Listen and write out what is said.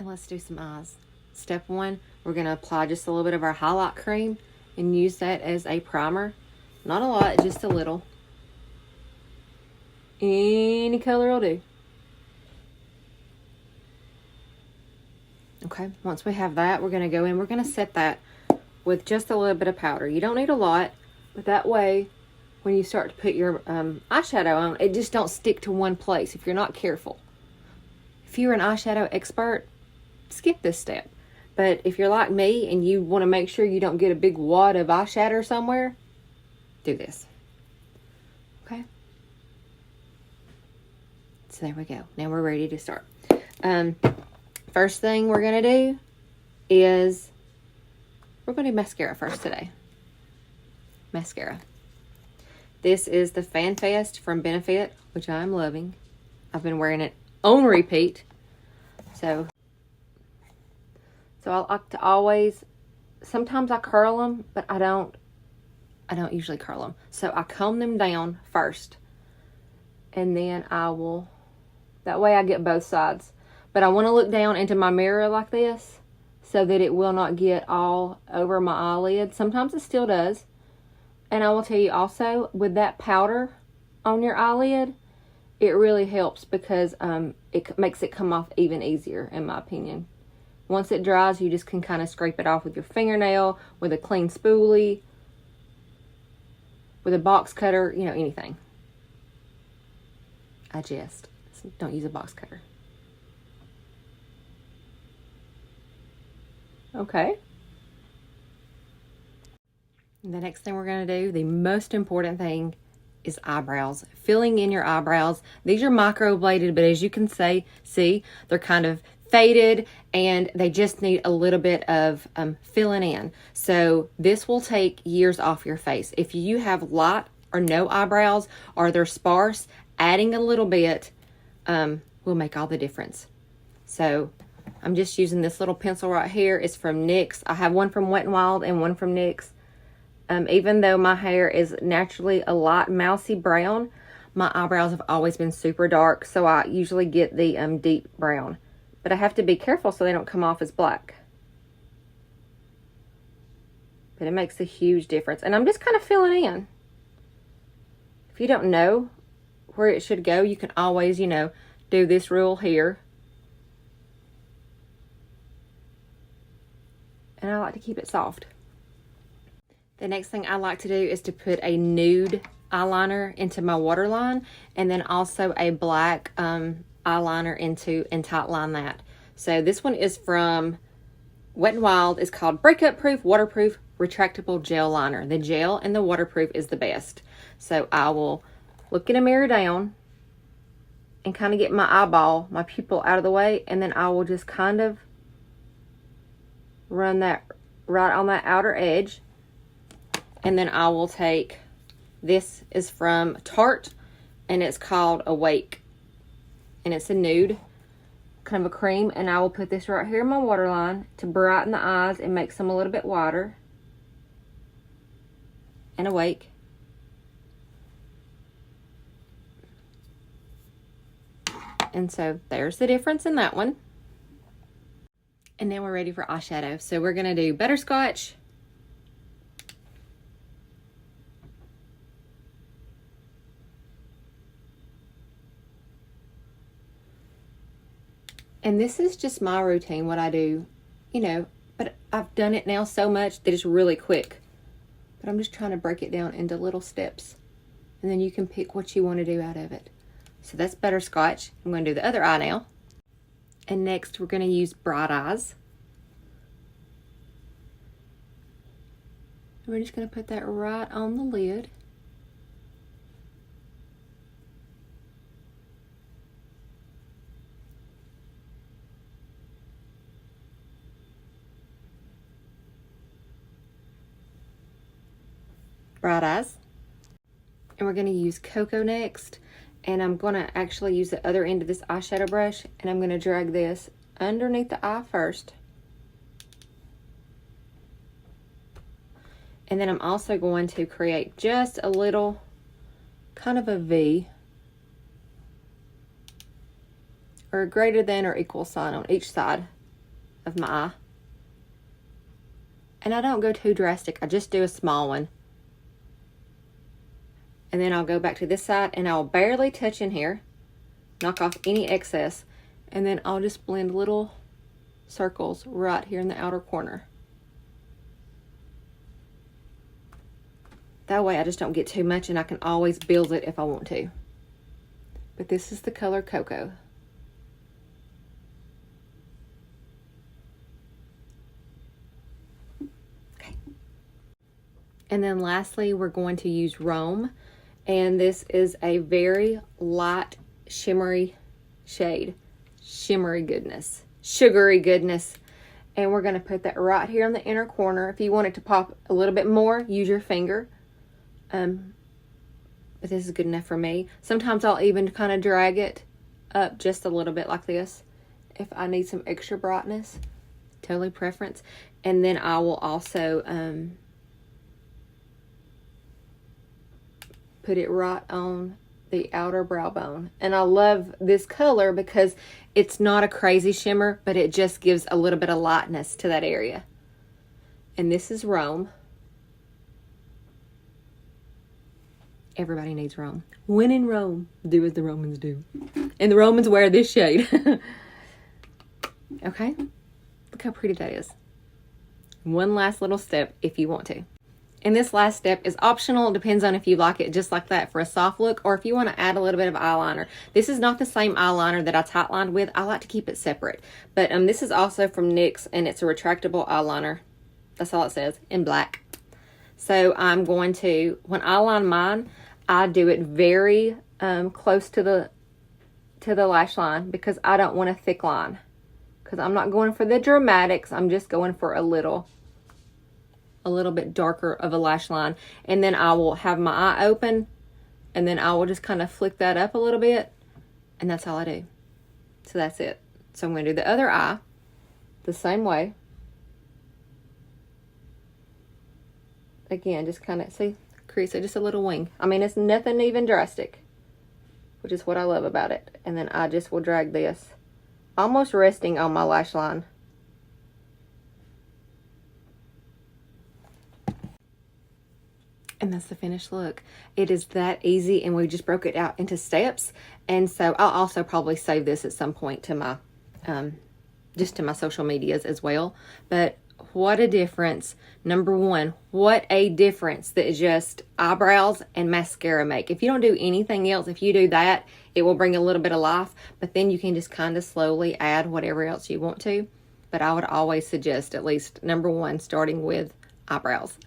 And let's do some eyes. Step 1, we're going to apply just a little bit of our highlight cream and use that as a primer. Not a lot, just a little. Any color will do. Okay, once we have that, we're going to go in. We're going to set that with just a little bit of powder. You don't need a lot, but that way, when you start to put your eyeshadow on, it just don't stick to one place if you're not careful. If you're an eyeshadow expert, skip this step. But if you're like me and you want to make sure you don't get a big wad of eyeshadow somewhere, do this. Okay? So there we go. Now we're ready to start. First thing we're going to do is we're going to do mascara first today. Mascara. This is the FanFest from Benefit, which I'm loving. I've been wearing it on repeat. So I like to always, sometimes I curl them, but I don't usually curl them. So I comb them down first. And then that way I get both sides. But I want to look down into my mirror like this so that it will not get all over my eyelid. Sometimes it still does. And I will tell you also, with that powder on your eyelid, it really helps because it makes it come off even easier, in my opinion. Once it dries, you just can kind of scrape it off with your fingernail, with a clean spoolie, with a box cutter, anything. I just don't use a box cutter. Okay. The next thing we're going to do, the most important thing, is eyebrows. Filling in your eyebrows. These are microbladed, but as you can see, they're kind of faded and they just need a little bit of filling in. So this will take years off your face. If you have light or no eyebrows or they're sparse, adding a little bit will make all the difference. So I'm just using this little pencil right here. It's from NYX. I have one from Wet n Wild and one from NYX. Even though my hair is naturally a light mousy brown, my eyebrows have always been super dark, so I usually get the deep brown. But I have to be careful so they don't come off as black. But it makes a huge difference. And I'm just kind of filling in. If you don't know where it should go, you can always, do this rule here. And I like to keep it soft. The next thing I like to do is to put a nude eyeliner into my waterline, and then also a black eyeliner and tight line that. So this one is from Wet n Wild. It's called Breakup Proof Waterproof Retractable Gel Liner. The gel and the waterproof is the best. So I will look in a mirror down and kind of get my pupil out of the way, and then I will just kind of run that right on that outer edge. And then I will take, this is from Tarte, and it's called Awake. And it's a nude, kind of a cream. And I will put this right here in my waterline to brighten the eyes and make them a little bit wider. And Awake. And so there's the difference in that one. And now we're ready for eyeshadow. So we're going to do Butterscotch, and this is just my routine, what I do, but I've done it now so much that it's really quick. But I'm just trying to break it down into little steps. And then you can pick what you want to do out of it. So that's Butterscotch. I'm going to do the other eye now. And next we're going to use Bright Eyes. We're just going to put that right on the lid. Bright Eyes. And we're going to use Cocoa next. And I'm going to actually use the other end of this eyeshadow brush, and I'm going to drag this underneath the eye first. And then I'm also going to create just a little kind of a V, or a greater than or equal sign on each side. of my eye. And I don't go too drastic. I just do a small one. And then I'll go back to this side and I'll barely touch in here. Knock off any excess. And then I'll just blend little circles right here in the outer corner. That way I just don't get too much and I can always build it if I want to. But this is the color Cocoa. Okay. And then lastly, we're going to use Rome. And this is a very light, shimmery shade. Shimmery goodness. Sugary goodness. And we're going to put that right here in the inner corner. If you want it to pop a little bit more, use your finger. But this is good enough for me. Sometimes I'll even kind of drag it up just a little bit like this if I need some extra brightness. Totally preference. And then I will also put it right on the outer brow bone. And I love this color because it's not a crazy shimmer, but it just gives a little bit of lightness to that area. And this is Rome. Everybody needs Rome. When in Rome, do as the Romans do. And the Romans wear this shade. Okay? Look how pretty that is. One last little step if you want to. And this last step is optional. It depends on if you like it just like that for a soft look or if you want to add a little bit of eyeliner. This is not the same eyeliner that I tightlined with. I like to keep it separate. But this is also from NYX and it's a retractable eyeliner. That's all it says in black. So I'm going to, when I line mine, I do it very close to the lash line because I don't want a thick line. Because I'm not going for the dramatics. I'm just going for a little bit darker of a lash line. And then I will have my eye open and then I will just kind of flick that up a little bit. And that's all I do. So that's it. So I'm going to do the other eye the same way. Again, just kind of, see, crease it, just a little wing. I mean, it's nothing even drastic, which is what I love about it. And then I just will drag this, almost resting on my lash line. And that's the finished look. It is that easy, and we just broke it out into steps. And so I'll also probably save this at some point to my, just to my social medias as well. But what a difference. Number one, what a difference that just eyebrows and mascara make. If you don't do anything else, if you do that, it will bring a little bit of life, but then you can just kind of slowly add whatever else you want to. But I would always suggest at least number one, starting with eyebrows.